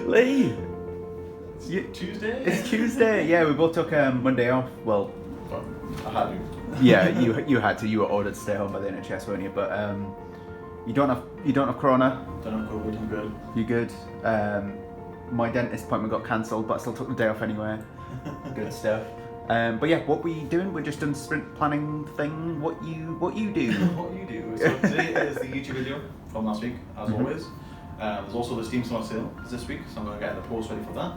Lee. Tuesday? It's Tuesday. Yeah, we both took Monday off. Well, I had to. yeah, you had to. You were ordered to stay home by the NHS, weren't you? But you don't have corona. Don't have COVID. I'm good. You good? My dentist appointment got cancelled, but I still took the day off anyway. Good stuff. But yeah, what we doing? We're just doing sprint planning thing. What you do? What you do? So today is the YouTube video from last week, as always. There's also the Steam Summer Sale this week, so I'm going to get the post ready for that.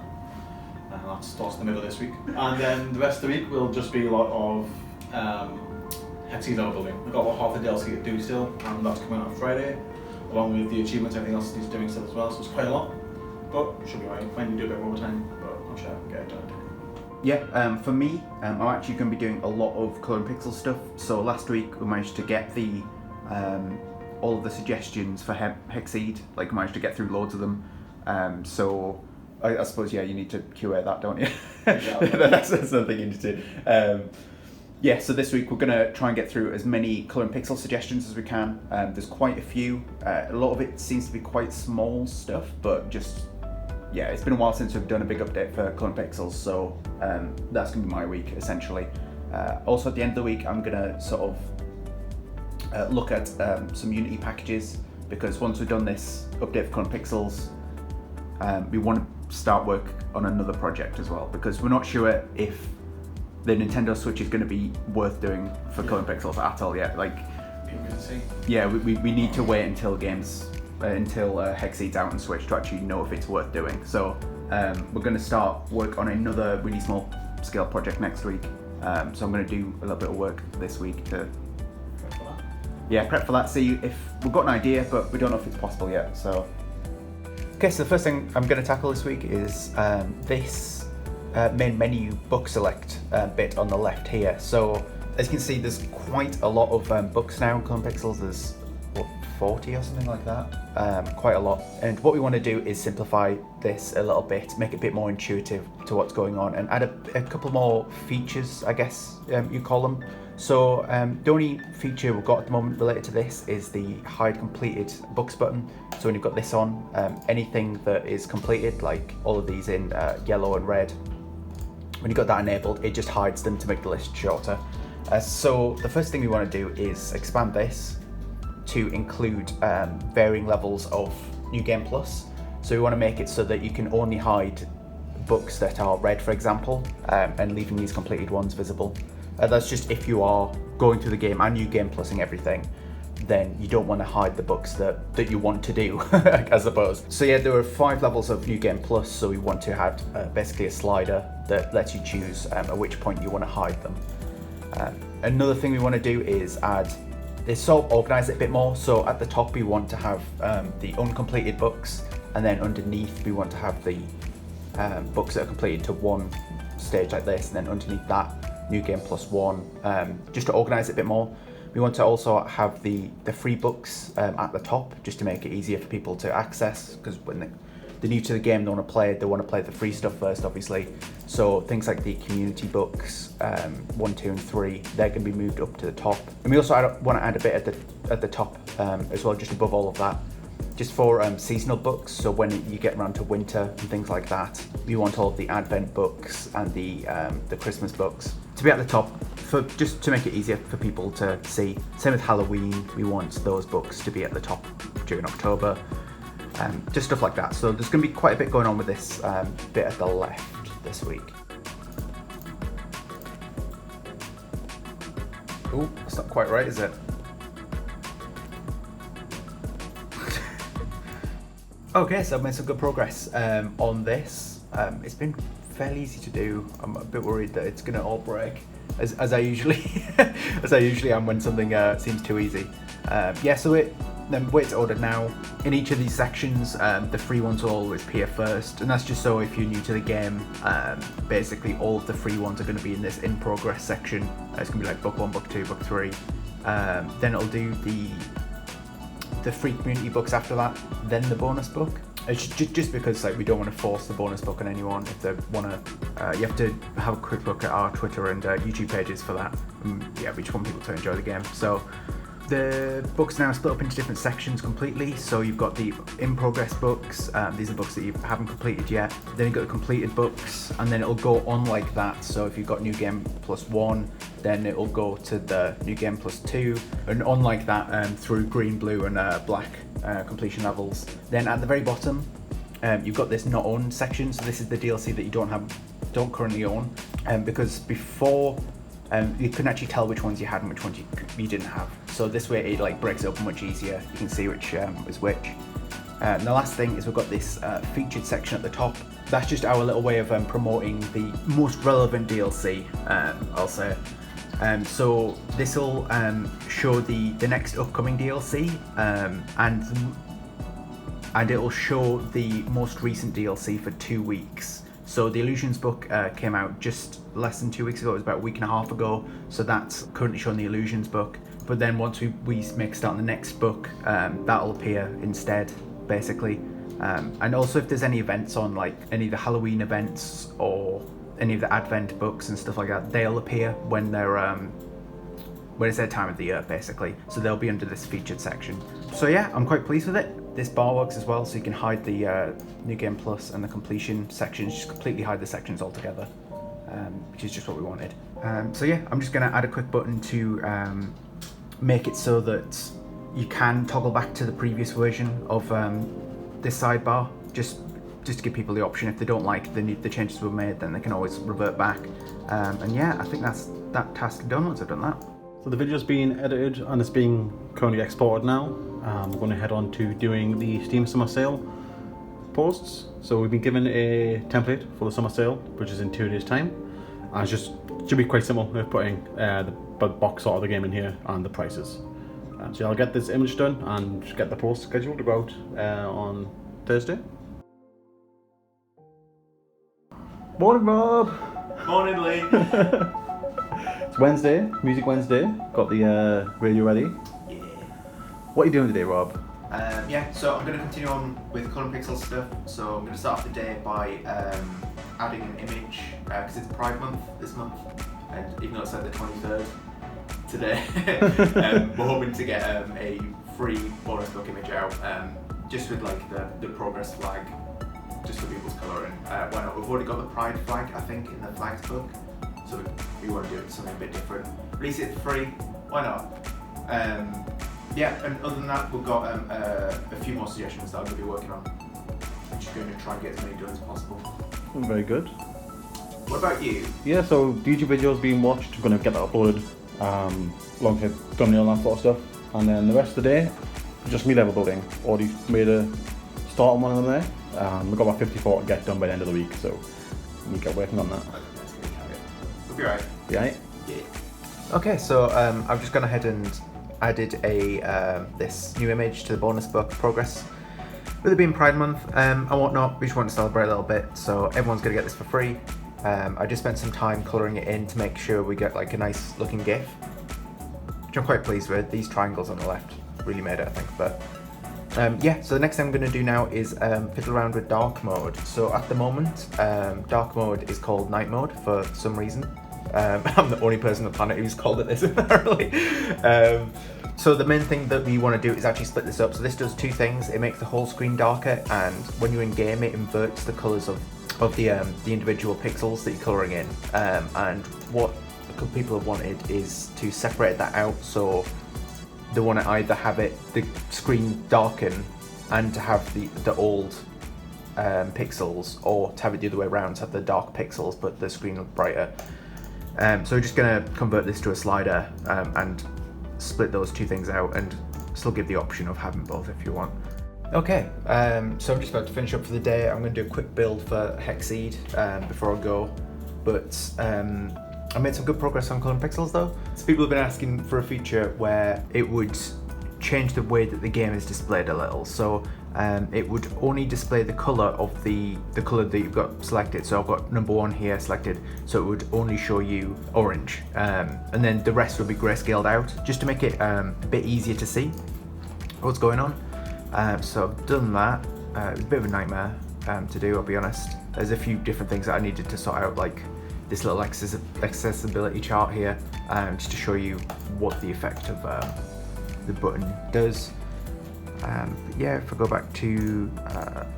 That starts in the middle of this week. And then the rest of the week will just be a lot of hexceed level building. We've got about half the DLC to do still, and that's coming out on Friday, along with the achievements and everything else he's doing still as well, so it's quite a lot. But should be right. Might need to do a bit more time, but I'm sure I can get it done. Yeah, for me, I'm actually going to be doing a lot of Colour and Pixel stuff. So last week we managed to get the all of the suggestions for hexceed, like managed to get through loads of them. So I suppose, yeah, you need to QA that, don't you? Yeah. That's something you need to do. Yeah, so this week we're going to try and get through as many Colour and Pixel suggestions as we can. There's quite a few. A lot of it seems to be quite small stuff, but just, yeah, it's been a while since we've done a big update for Colour and Pixels, so that's going to be my week, essentially. Also, at the end of the week, I'm going to sort of look at some Unity packages, because once we've done this update for Colour and Pixels, we want to start work on another project as well, because we're not sure if the Nintendo Switch is going to be worth doing for Colour and Pixels at all yet. Like, yeah, we need to wait until hexceed's out on Switch to actually know if it's worth doing. So we're going to start work on another really small scale project next week. So I'm going to do a little bit of work this week to prep for that. See if we've got an idea, but we don't know if it's possible yet. So okay, so the first thing I'm going to tackle this week is this main menu book select bit on the left here. So as you can see, there's quite a lot of books now in Colour and Pixels. There's 40 or something like that, quite a lot. And what we want to do is simplify this a little bit, make it a bit more intuitive to what's going on, and add a couple more features, I guess you call them. So the only feature we've got at the moment related to this is the hide completed books button. So when you've got this on, anything that is completed, like all of these in yellow and red, when you've got that enabled, it just hides them to make the list shorter. So the first thing we want to do is expand this to include varying levels of New Game Plus. So we want to make it so that you can only hide books that are red, for example, and leaving these completed ones visible. That's just if you are going through the game and New Game Plusing everything, then you don't want to hide the books that you want to do, I suppose. So yeah, there are 5 levels of New Game Plus, so we want to have basically a slider that lets you choose at which point you want to hide them. Another thing we want to do is add this, sort of organise it a bit more. So at the top we want to have the uncompleted books, and then underneath we want to have the books that are completed to one stage like this, and then underneath that New Game Plus 1, just to organise it a bit more. We want to also have the free books at the top, just to make it easier for people to access, because when they're new to the game, they want to play the free stuff first, obviously. So things like the community books, 1, 2, and 3, they're going to be moved up to the top. And we also want to add a bit at the top as well, just above all of that, just for seasonal books. So when you get around to winter and things like that, we want all of the Advent books and the Christmas books to be at the top, just to make it easier for people to see. Same with Halloween, we want those books to be at the top during October. Just stuff like that. So there's going to be quite a bit going on with this bit at the left this week. Oh, that's not quite right, is it? Okay, so I've made some good progress on this. It's been fairly easy to do. I'm a bit worried that it's going to all break, as I usually am when something seems too easy. Yeah, so the way it's ordered now, in each of these sections, the free ones will always appear first, and that's just so if you're new to the game, basically all of the free ones are going to be in this in progress section. It's going to be like book 1, book 2, book 3. Then it'll do the free community books after that, then the bonus book. It's just because we don't want to force the bonus book on anyone. If they want to, you have to have a quick look at our Twitter and YouTube pages for that. Yeah, we just want people to enjoy the game. So The books now are split up into different sections completely. So you've got the in-progress books. These are books that you haven't completed yet. Then you've got the completed books, and then it'll go on like that. So if you've got New Game Plus 1, then it'll go to the New Game Plus 2, and on like that through green, blue, and black completion levels. Then at the very bottom, you've got this not owned section. So this is the DLC that you don't currently own, because before you couldn't actually tell which ones you had and which ones you didn't have. So this way it like breaks it up much easier. You can see which is which. And the last thing is we've got this featured section at the top. That's just our little way of promoting the most relevant DLC, I'll say. So this will show the next upcoming DLC, and it will show the most recent DLC for 2 weeks. So the Illusions book came out just less than 2 weeks ago. It was about a week and a half ago. So that's currently showing the Illusions book. But then once we make start the next book, that'll appear instead, basically. And also if there's any events on, like any of the Halloween events or any of the Advent books and stuff like that, they'll appear when they're when it's their time of the year, basically. So they'll be under this featured section. So yeah, I'm quite pleased with it. This bar works as well, so you can hide the New Game Plus and the completion sections, just completely hide the sections altogether, which is just what we wanted. So yeah, I'm just gonna add a quick button to make it so that you can toggle back to the previous version of this sidebar, just to give people the option. If they don't like the changes were made, then they can always revert back. And yeah, I think that's that task done once I've done that. So the video's being edited and it's being currently exported now. We're going to head on to doing the Steam Summer Sale posts. So we've been given a template for the summer sale, which is in 2 days' time. And it should be quite simple with putting the box art of the game in here and the prices. So I'll get this image done and get the post scheduled about on Thursday. Morning, Rob! Morning, Lee! It's Wednesday, Music Wednesday. Got the radio ready. Yeah. What are you doing today, Rob? Yeah, so I'm going to continue on with Colour Pixel stuff. So I'm going to start off the day by adding an image, because it's Pride Month this month, and even though it's like the 23rd today, we're hoping to get a free bonus book image out, just with like the progress flag, just for people's colouring. Why not? We've already got the Pride flag, I think, in the flags book, so we want to do something a bit different. Release it for free, why not? Yeah, and other than that, we've got a few more suggestions that I'm going to be working on. I'm just going to try and get as many done as possible. Very good. What about you? Yeah, so the YouTube video's being watched. I'm going to get that uploaded, alongside thumbnail and that sort of stuff. And then the rest of the day, just me level building. Already made a start on one of them there. We've got about 54 to get done by the end of the week, so we'll get working on that. That's a good target. We'll be right. Yeah. Yeah. Okay, so I've just gone ahead and added this new image to the bonus book progress. With it being Pride Month and whatnot, we just want to celebrate a little bit, so everyone's going to get this for free. I just spent some time colouring it in to make sure we get like a nice looking GIF, which I'm quite pleased with. These triangles on the left really made it, I think. But yeah, so the next thing I'm going to do now is fiddle around with dark mode. So at the moment, dark mode is called night mode for some reason. I'm the only person on the planet who's called it this, apparently. So the main thing that we want to do is actually split this up. So this does two things. It makes the whole screen darker, and when you're in game, it inverts the colours of the individual pixels that you're colouring in. And what a couple people have wanted is to separate that out. So they want to either have the screen darken and to have the old pixels, or to have it the other way around, to have the dark pixels but the screen look brighter. So we're just going to convert this to a slider and split those two things out, and still give the option of having both if you want. Okay, so I'm just about to finish up for the day. I'm going to do a quick build for hexceed before I go, but I made some good progress on Colour Pixels though. So people have been asking for a feature where it would change the way that the game is displayed a little. So it would only display the colour of the colour that you've got selected. So I've got number 1 here selected, so it would only show you orange, and then the rest would be grayscaled out, just to make it a bit easier to see what's going on. So I've done that. It was a bit of a nightmare to do, I'll be honest. There's a few different things that I needed to sort out, like this little accessibility chart here, just to show you what the effect of the button does. But yeah, if I go back to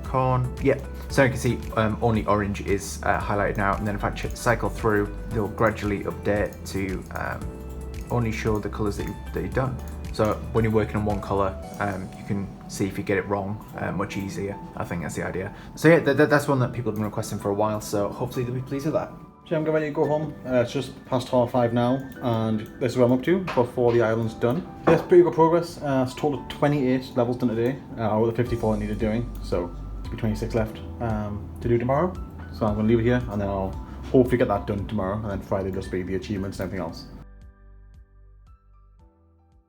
corn, yeah, so you can see only orange is highlighted now, and then if I cycle through, they'll gradually update to only show the colours that you've done. So when you're working on one colour, you can see if you get it wrong much easier. I think that's the idea. So yeah, that's one that people have been requesting for a while, so hopefully they'll be pleased with that. So I'm getting ready to go home. It's just past 5:30 now, and this is where I'm up to before the island's done. Yes, pretty good progress. It's a total of 28 levels done today, out of the 54 I needed doing, so there'll be 26 left to do tomorrow. So I'm going to leave it here, and then I'll hopefully get that done tomorrow, and then Friday just be the achievements and everything else.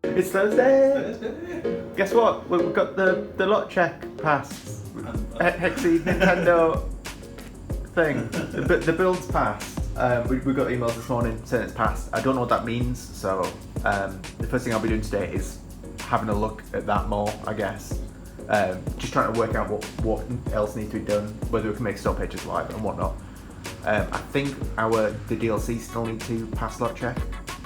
It's Thursday! Guess what? We've got the lot check passed. hexceed Nintendo thing. The build's passed. We got emails this morning saying it's passed. I don't know what that means, so the first thing I'll be doing today is having a look at that more, I guess. Just trying to work out what else needs to be done, whether we can make store pages live and whatnot. I think the DLC still need to pass lot check.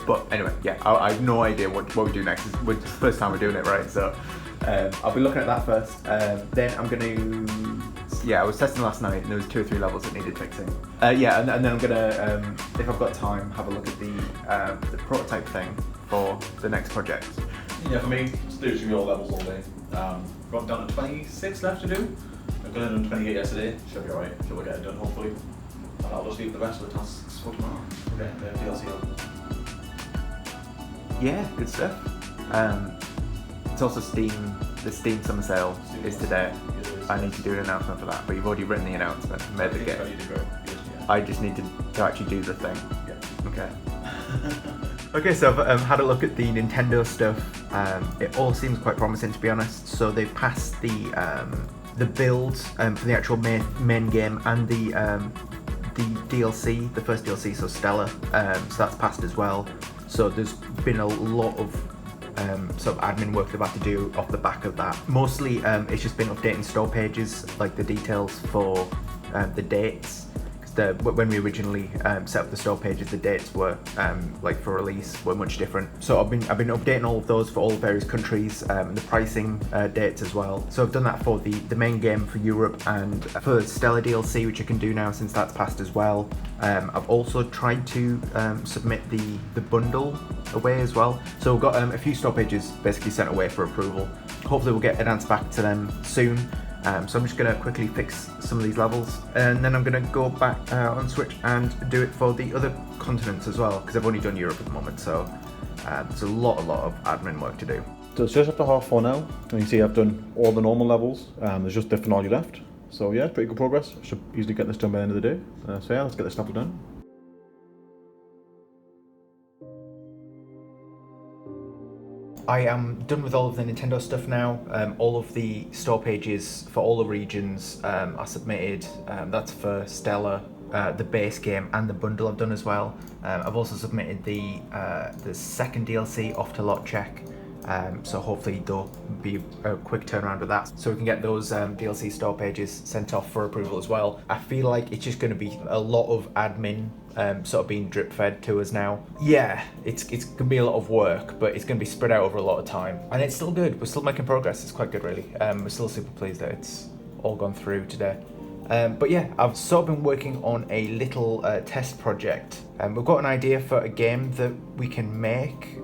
But anyway, yeah, I have no idea what we do next. It's the first time we're doing it, right? So I'll be looking at that first. Then I'm going to, I was testing last night and there was 2 or 3 levels that needed fixing. And then I'm going to, if I've got time, have a look at the prototype thing for the next project. Yeah, for me, it's literally all levels all day. Got down to 26 left to do. I've done 28 yesterday. Should be alright. We'll get it done hopefully. And I'll just leave the rest of the tasks for tomorrow. Okay, the DLC up. Yeah, good stuff. It's also the Steam Summer Sale is today. I need to do an announcement for that, but you've already written the announcement. Maybe get. I just need to actually do the thing. Yeah. Okay. Okay, so I've had a look at the Nintendo stuff. It all seems quite promising, to be honest. So they've passed the build for the actual main game and the DLC, the first DLC, so Stella. So that's passed as well. So there's been a lot of sort of admin work they've had to do off the back of that. Mostly it's just been updating store pages, like the details for the dates. When we originally set up the store pages, the dates were like for release were much different. So I've been updating all of those for all the various countries and the pricing dates as well. So I've done that for the main game for Europe and for Stella DLC, which I can do now since that's passed as well. I've also tried to submit the bundle away as well. So we've got a few store pages basically sent away for approval. Hopefully we'll get an answer back to them soon. So I'm just going to quickly fix some of these levels, and then I'm going to go back on Switch and do it for the other continents as well, because I've only done Europe at the moment, so there's a lot of admin work to do. So it's just after 4:30 now, and you can see I've done all the normal levels. There's just the finale left. So yeah, pretty good progress. Should easily get this done by the end of the day. So yeah, let's get this level done. I am done with all of the Nintendo stuff now. All of the store pages for all the regions are submitted. That's for Stella, the base game, and the bundle I've done as well. I've also submitted the second DLC off to lot check. So hopefully there'll be a quick turnaround with that, so we can get those DLC store pages sent off for approval as well. I feel like it's just going to be a lot of admin sort of being drip fed to us now. Yeah, it's going to be a lot of work, but it's going to be spread out over a lot of time, and it's still good. We're still making progress. It's quite good, really. We're still super pleased that it's all gone through today. But yeah, I've sort of been working on a little test project. We've got an idea for a game that we can make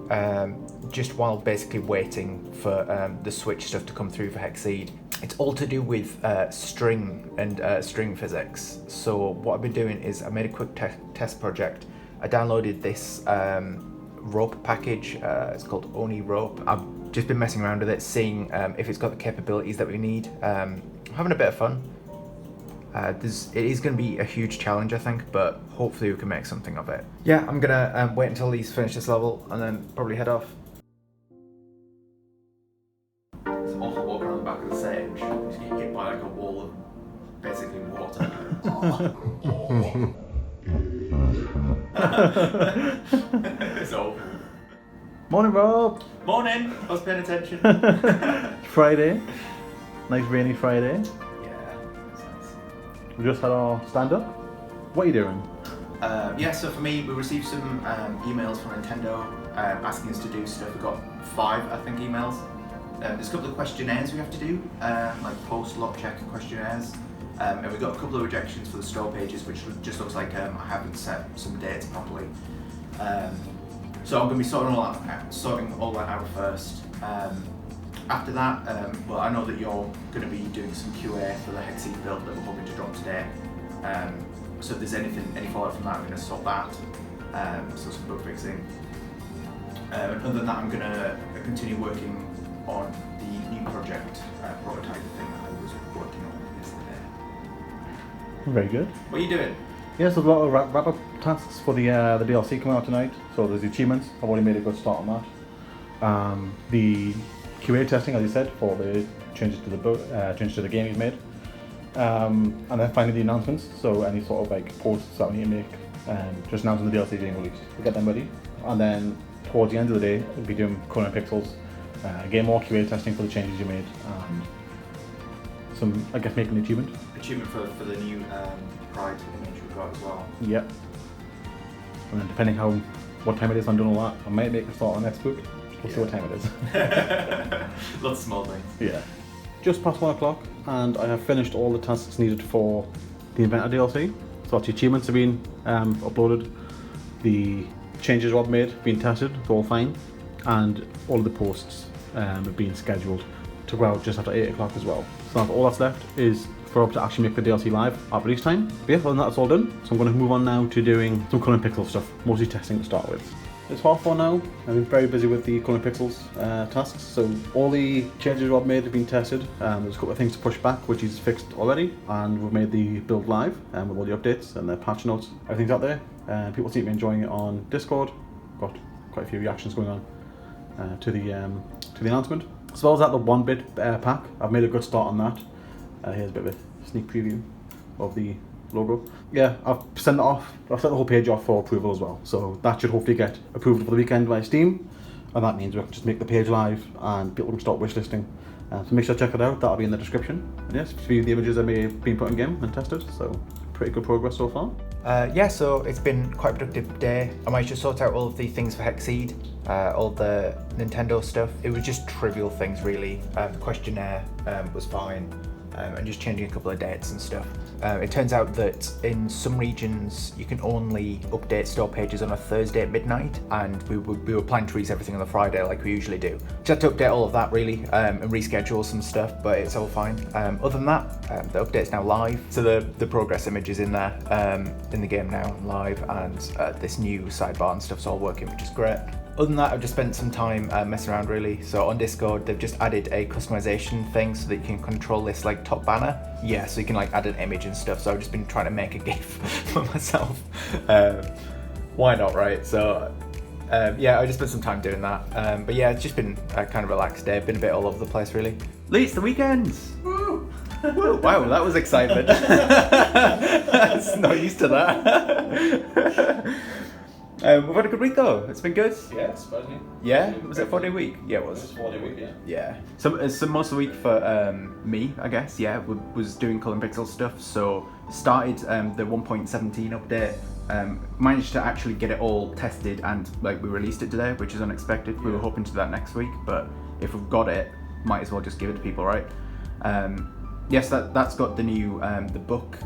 just while basically waiting for the Switch stuff to come through for Hexceed. It's all to do with string and string physics. So what I've been doing is I made a quick test project. I downloaded this rope package. It's called Oni Rope. I've just been messing around with it, seeing if it's got the capabilities that we need. Having a bit of fun. It is going to be a huge challenge, I think, but hopefully we can make something of it. Yeah, I'm going to wait until he's finished this level and then probably head off. It's awful walk around the back of the stage. You just get hit by like a wall of basically water. It's awful. Morning, Rob. Morning. I was paying attention. Friday. Nice rainy Friday. Yeah, that's nice. We just had our stand-up. What are you doing? Yeah, so for me, we received some emails from Nintendo asking us to do stuff. We got 5, I think, emails. There's a couple of questionnaires we have to do, like post-lot check questionnaires. And we got a couple of rejections for the store pages, which just looks like I haven't set some dates properly. So I'm going to be sorting all that out first. After that, well, I know that you're going to be doing some QA for the hexceed build that we're hoping to drop today. So if there's any follow-up from that, I'm going to sort that. So some bug fixing. Other than that, I'm going to continue working on the new project prototype thing that I was working on yesterday. Very good. What are you doing? Yeah, so there's a lot of wrap-up tasks for the DLC coming out tonight. So there's the achievements. I've already made a good start on that. The QA testing, as you said, for the changes to the game you've made. And then finally the announcements. So any sort of like posts that we need to make, just announcing the DLC being released. We'll get them ready. And then towards the end of the day, we'll be doing Color and Pixels. Again, more QA testing for the changes you made. Some, I guess, making an achievement. Achievement for the new Pride image we've got as well. Yep. And then depending what time it is I'm doing all that, I might make a start on next book. We'll see what time it is. Lots of small things. Yeah. Just past 1 o'clock, and I have finished all the tasks needed for the Inventor DLC. So the achievements have been uploaded, the changes Rob made have been tested, it's all fine, and all of the posts have been scheduled to go out just after 8 o'clock as well. So all that's left is for Rob to actually make the DLC live at release time. But yeah, other than that, it's all done. So I'm going to move on now to doing some Color and Pixel stuff, mostly testing to start with. It's 4:30 now. I've been very busy with the Color and Pixels tasks. So all the changes Rob made have been tested. There's a couple of things to push back, which he's fixed already, and we've made the build live with all the updates and the patch notes. Everything's out there. People seem to be enjoying it on Discord. Got quite a few reactions going on to the announcement. As well as that, the 1-bit pack. I've made a good start on that. Here's a bit of a sneak preview of the logo. Yeah, I've sent it off. I've sent the whole page off for approval as well. So that should hopefully get approved for the weekend by Steam. And that means we can just make the page live and people can start wishlisting. So make sure to check it out. That'll be in the description. And yes, a few of the images that may have been put in game and tested. So pretty good progress so far. Yeah, so it's been quite a productive day. I managed to sort out all of the things for hexceed, all the Nintendo stuff. It was just trivial things really. The questionnaire was fine. And just changing a couple of dates and stuff. It turns out that in some regions you can only update store pages on a Thursday at midnight, and we were planning to release everything on the Friday like we usually do. Just had to update all of that really and reschedule some stuff, but it's all fine. Other than that, the update's now live, so the progress image is in there in the game now live, and this new sidebar and stuff's all working, which is great. Other than that, I've just spent some time messing around really. So on Discord, they've just added a customization thing so that you can control this like top banner. Yeah, so you can like add an image and stuff. So I've just been trying to make a GIF for myself. Why not, right? So yeah, I just spent some time doing that. But yeah, it's just been a kind of relaxed day. Been a bit all over the place really. Lee, it's the weekends. Woo! Woo. Wow, that was excitement. It's not used to that. We've had a good week though. It's been good. Yeah, surprisingly. Yeah, was it a 4-day week? Yeah, it was. It was a 4-day week, yeah. Yeah. So most of the week for me, I guess. Yeah, was doing Color and Pixel stuff. So started the 1.17 update. Managed to actually get it all tested and like we released it today, which is unexpected. We were hoping to do that next week, but if we've got it, might as well just give it to people, right? Yes, that's got the new the book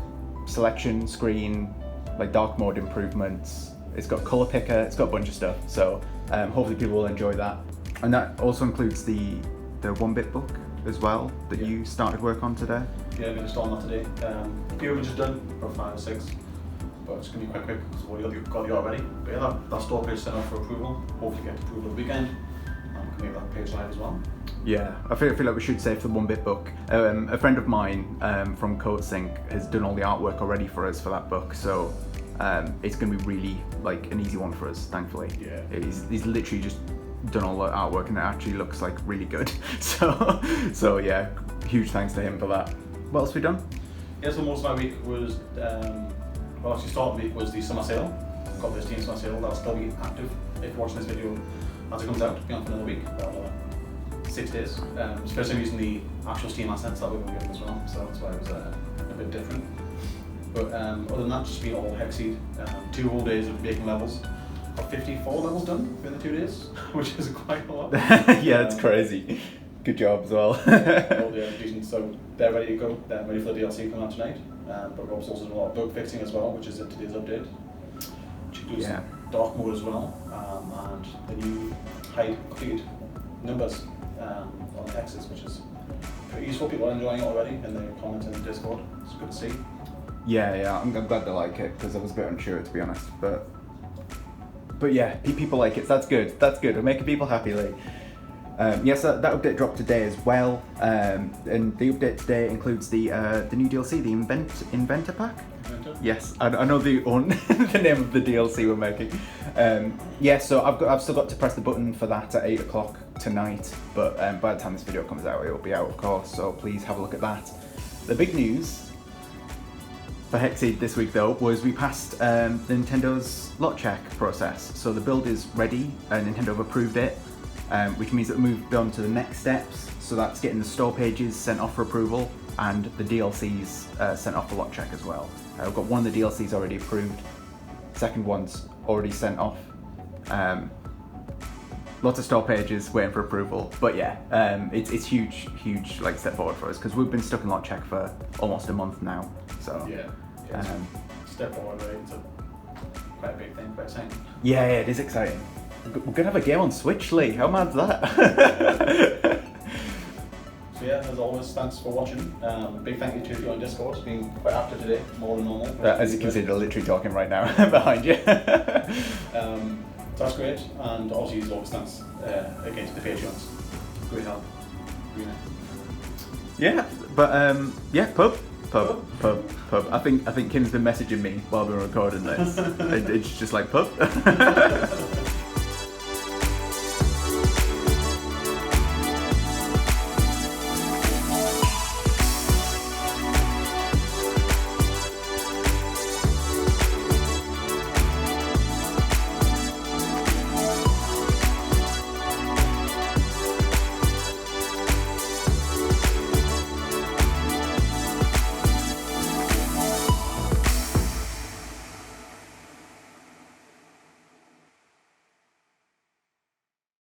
selection screen, like dark mode improvements. It's got color picker, it's got a bunch of stuff, so hopefully people will enjoy that. And that also includes the 1-bit book as well that you started work on today. Yeah, I'm installing that today. A few images done, about 5 or 6, but it's going to be quite quick because we've already got the art ready. But yeah, that store page sent off for approval. Hopefully get approval the weekend, and we can make that page live as well. Yeah, I feel like we should say for the 1-bit book. A friend of mine from CodeSync has done all the artwork already for us for that book, so it's going to be really like an easy one for us, thankfully. Yeah. He's literally just done all the artwork and it actually looks like really good. So yeah, huge thanks to him for that. What else have we done? Yeah, so most of my week was, well actually start of the week was the summer sale. Got this Steam summer sale, that'll still be active if you're watching this video as it comes out. It'll be on for another week, about 6 days. It's the first time using the actual Steam assets that we've been given as well, so that's why it was a bit different. But other than that, just been all hexceed. 2 whole days of making levels. Got 54 levels done in the 2 days, which is quite a lot. Yeah, it's crazy. Good job as well. All the decent, so they're ready to go. They're ready for the DLC coming out tonight. But Rob's also done a lot of bug fixing as well, which is in today's update. Which includes some dark mode as well, and the new hide complete numbers on the hexes, which is pretty useful. People are enjoying it already in the comments in the Discord. It's good to see. Yeah, I'm glad they like it because I was a bit unsure, to be honest. But yeah, people like it. So that's good. That's good. We're making people happy. Like, yes, that update dropped today as well, and the update today includes the new DLC, the Inventor Pack. Inventor? Yes, I know the name of the DLC we're making. Yeah, so I've still got to press the button for that at 8 o'clock tonight. But by the time this video comes out, it will be out, of course. So please have a look at that. The big news for hexceed this week, though, was we passed Nintendo's lot check process. So the build is ready, Nintendo have approved it, which means that we moved on to the next steps. So that's getting the store pages sent off for approval and the DLCs sent off for lot check as well. We've got one of the DLCs already approved, second one's already sent off. Lots of store pages waiting for approval, but yeah, it's huge like step forward for us because we've been stuck in lot check for almost a month now. So yeah, step forward, right? It's quite a big thing, quite exciting. Yeah, it is exciting. We're gonna have a game on Switch, Lee. How mad's that? So yeah, as always, thanks for watching. Big thank you to you on Discord. It's been quite active today, more than normal. As you can see, they're literally talking right now behind you. So that's great, and obviously as always thanks again to the Patreons. Great help. Really nice. Yeah, but yeah, pub. I think Kim's been messaging me while we're recording this. It's just like pub.